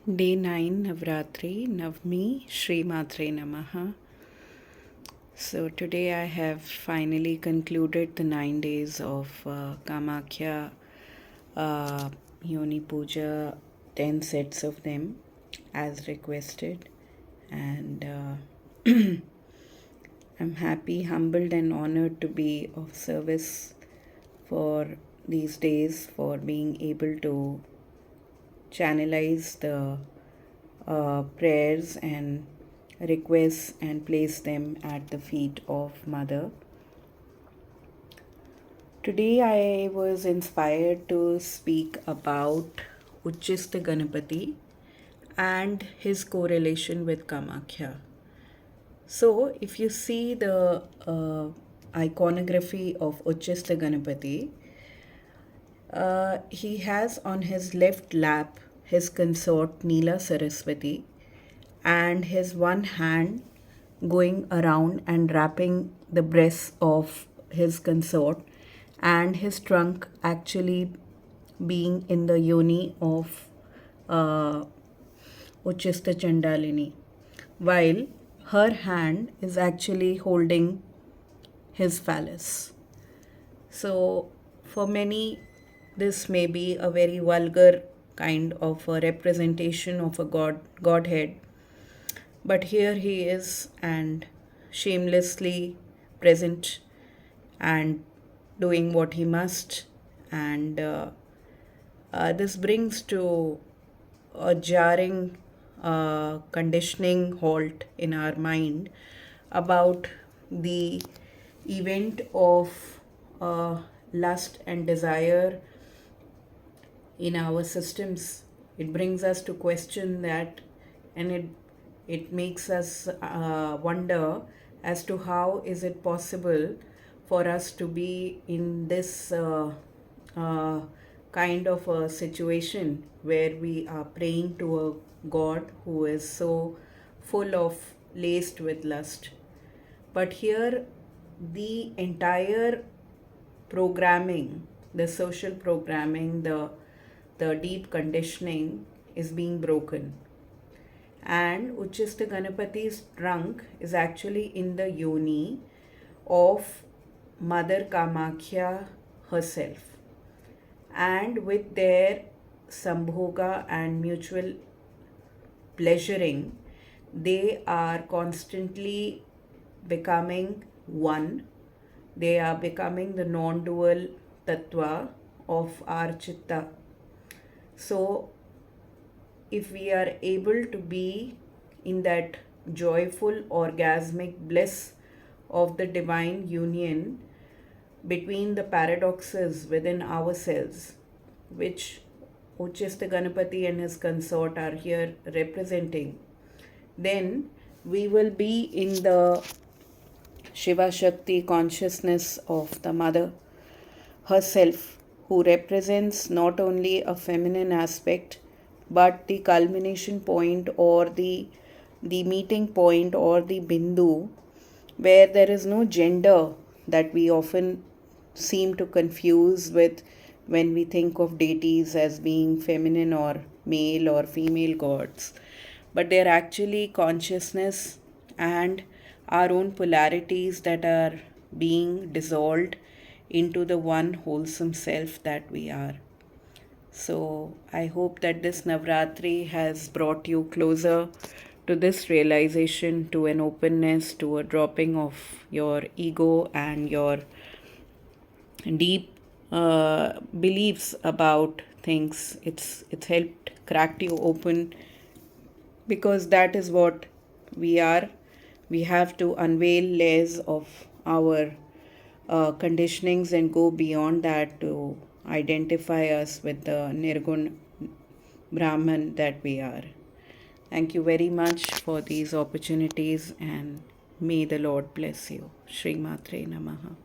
Day 9 Navratri Navmi Shri Matre Namaha. So today I have finally concluded the 9 days of Kamakhya Yoni Puja, 10 sets of them as requested, and I'm happy, humbled and honored to be of service for these days, for being able to channelize the prayers and requests and place them at the feet of Mother. Today I was inspired to speak about Ucchista Ganapati and his correlation with Kamakhya. So if you see the iconography of Ucchista Ganapati, he has on his left lap his consort Neela Saraswati and his one hand going around and wrapping the breasts of his consort, and his trunk actually being in the Yoni of Ucchista Chandalini, while her hand is actually holding his phallus. So for many, this may be a very vulgar kind of a representation of a godhead, but here he is and shamelessly present and doing what he must, and this brings to a jarring conditioning halt in our mind about the event of lust and desire in our systems. It brings us to question that, and it makes us wonder as to how is it possible for us to be in this kind of a situation where we are praying to a God who is so full of laced with lust. But here the entire programming, the social programming, the deep conditioning is being broken. And Ucchista Ganapati's trunk is actually in the Yoni of Mother Kamakhya herself. And with their sambhoga and mutual pleasuring, they are constantly becoming one. They are becoming the non-dual tattva of our chitta. So if we are able to be in that joyful orgasmic bliss of the divine union between the paradoxes within ourselves, which Ucchista Ganapati and his consort are here representing, then we will be in the Shiva Shakti consciousness of the Mother herself, who represents not only a feminine aspect but the culmination point or the meeting point or the bindu, where there is no gender that we often seem to confuse with when we think of deities as being feminine or male or female gods, but they're actually consciousness and our own polarities that are being dissolved into the one wholesome self that we are. So I hope that this Navratri has brought you closer to this realization, to an openness, to a dropping of your ego and your deep beliefs about things. It's helped cracked you open, because that is what we are. We have to unveil layers of our conditionings and go beyond that to identify us with the Nirgun Brahman that we are. Thank you very much for these opportunities, and may the Lord bless you. Shri Matre Namaha.